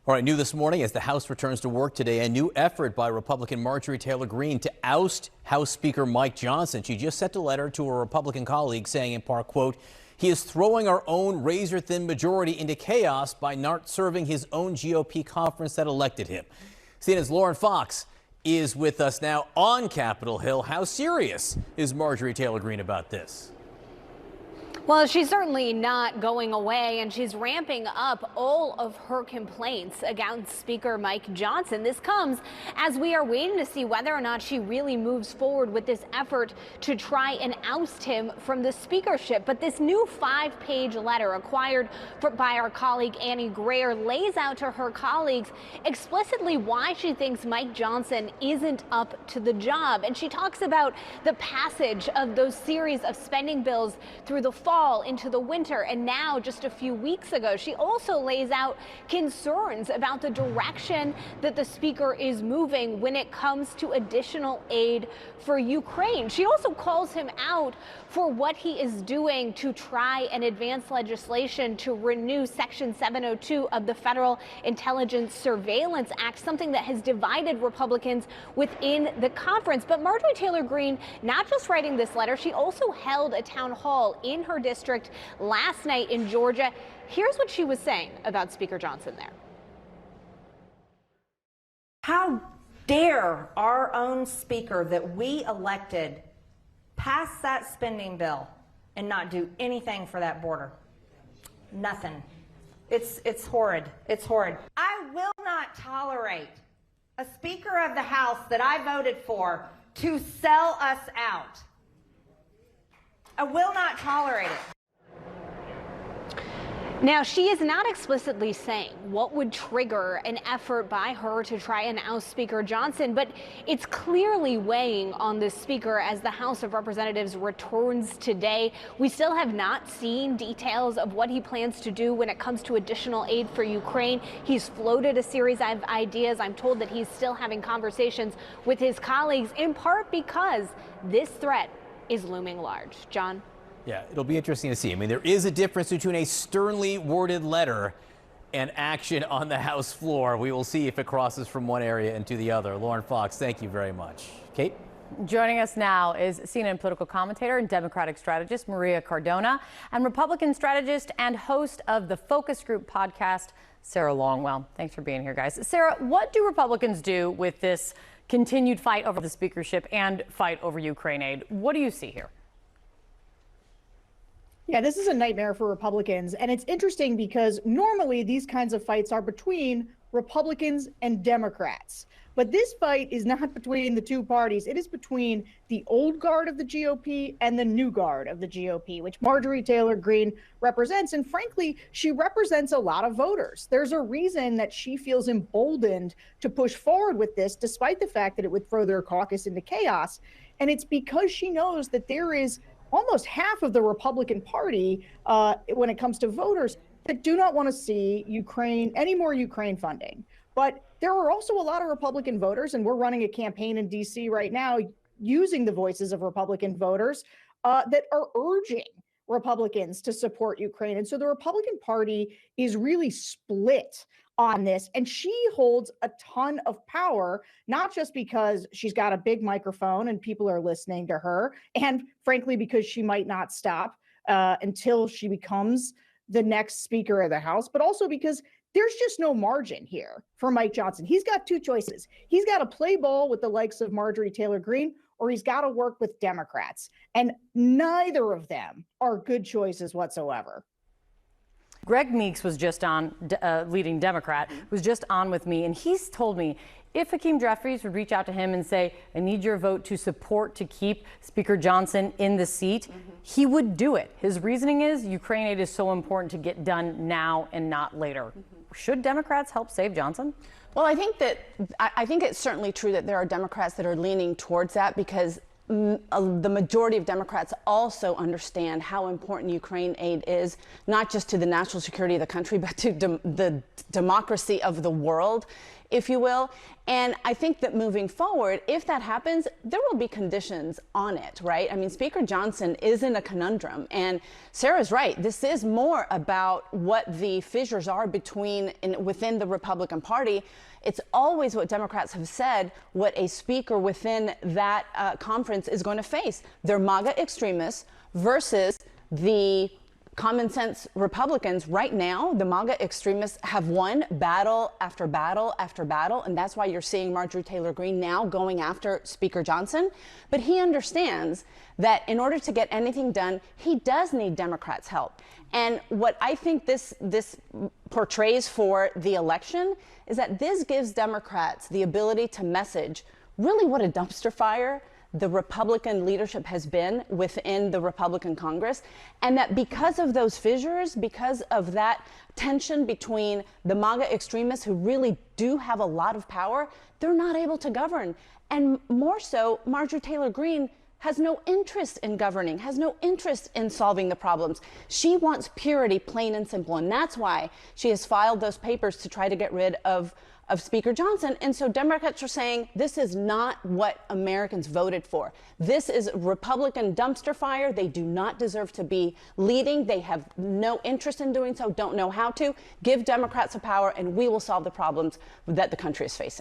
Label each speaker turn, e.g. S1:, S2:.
S1: All right, new this morning as the House returns to work today, a new effort by Republican Marjorie Taylor Greene to oust House Speaker Mike Johnson. She just sent a letter to her Republican colleague saying in part, quote, he is throwing our own razor-thin majority into chaos by not serving his own GOP conference that elected him. CNN's Lauren Fox is with us now on Capitol Hill. How serious is Marjorie Taylor Greene about this?
S2: Well, she's certainly not going away, and she's ramping up all of her complaints against Speaker Mike Johnson. This comes as we are waiting to see whether or not she really moves forward with this effort to try and oust him from the speakership. But this new 5-page letter acquired by our colleague Annie Grayer lays out to her colleagues explicitly why she thinks Mike Johnson isn't up to the job. And she talks about the passage of those series of spending bills through the fall into the winter, and now just a few weeks ago. She also lays out concerns about the direction that the speaker is moving when it comes to additional aid for Ukraine. She also calls him out for what he is doing to try and advance legislation to renew Section 702 of the Federal Intelligence Surveillance Act, something that has divided Republicans within the conference. But Marjorie Taylor Greene, not just writing this letter, she also held a town hall in her district last night in Georgia. Here's what she was saying about Speaker Johnson there.
S3: How dare our own speaker that we elected pass that spending bill and not do anything for that border? Nothing. It's horrid. It's horrid. I will not tolerate a Speaker of the House that I voted for to sell us out. I will not tolerate it.
S2: Now, she is not explicitly saying what would trigger an effort by her to try and oust Speaker Johnson, but it's clearly weighing on the speaker as the House of Representatives returns today. We still have not seen details of what he plans to do when it comes to additional aid for Ukraine. He's floated a series of ideas. I'm told that he's still having conversations with his colleagues, in part because this threat is looming large. John?
S1: Yeah, it'll be interesting to see. I mean, there is a difference between a sternly worded letter and action on the House floor. We will see if it crosses from one area into the other. Lauren Fox, thank you very much. Kate?
S4: Joining us now is CNN political commentator and Democratic strategist Maria Cardona and Republican strategist and host of the Focus Group podcast, Sarah Longwell. Thanks for being here, guys. Sarah, what do Republicans do with this continued fight over the speakership and fight over Ukraine aid? What do you see here?
S5: Yeah, this is a nightmare for Republicans. And it's interesting because normally these kinds of fights are between Republicans and Democrats. But this fight is not between the two parties. It is between the old guard of the GOP and the new guard of the GOP, which Marjorie Taylor Greene represents. And frankly, she represents a lot of voters. There's a reason that she feels emboldened to push forward with this, despite the fact that it would throw their caucus into chaos. And it's because she knows that there is almost half of the Republican Party, when it comes to voters, that do not want to see Ukraine, any more Ukraine funding. But there are also a lot of Republican voters, and we're running a campaign in D.C. right now using the voices of Republican voters that are urging Republicans to support Ukraine. And so the Republican Party is really split on this, and she holds a ton of power, not just because she's got a big microphone and people are listening to her, and frankly, because she might not stop until she becomes the next Speaker of the House, but also because there's just no margin here for Mike Johnson. He's got two choices. He's got to play ball with the likes of Marjorie Taylor Greene, or he's got to work with Democrats, and neither of them are good choices whatsoever.
S4: Greg Meeks was just on, leading Democrat, was just on with me, and he's told me if Hakeem Jeffries would reach out to him and say, I need your vote to support to keep Speaker Johnson in the seat, he would do it. His reasoning is Ukraine aid is so important to get done now and not later. Should Democrats help save Johnson?
S6: Well, I think it's certainly true that there are Democrats that are leaning towards that because the majority of Democrats also understand how important Ukraine aid is, not just to the national security of the country, but to the democracy of the world. if you will. And I think that moving forward, if that happens, there will be conditions on it, right? I mean, Speaker Johnson is in a conundrum, and Sarah's right. This is more about what the fissures are within the Republican Party. It's always what Democrats have said, what a speaker within that conference is going to face. They're MAGA extremists versus the common sense Republicans. Right now, the MAGA extremists have won battle after battle after battle, and that's why you're seeing Marjorie Taylor Greene now going after Speaker Johnson. But he understands that in order to get anything done, he does need Democrats' help. And what I think this portrays for the election is that this gives Democrats the ability to message really what a dumpster fire the Republican leadership has been within the Republican Congress, and that because of those fissures, because of that tension between the MAGA extremists who really do have a lot of power, they're not able to govern. And more so, Marjorie Taylor Greene has no interest in governing, has no interest in solving the problems. She wants purity, plain and simple, and that's why she has filed those papers to try to get rid of Speaker Johnson. And so Democrats are saying this is not what Americans voted for. This is Republican dumpster fire. They do not deserve to be leading. They have no interest in doing so, don't know how to. Give Democrats the power, and we will solve the problems that the country is facing.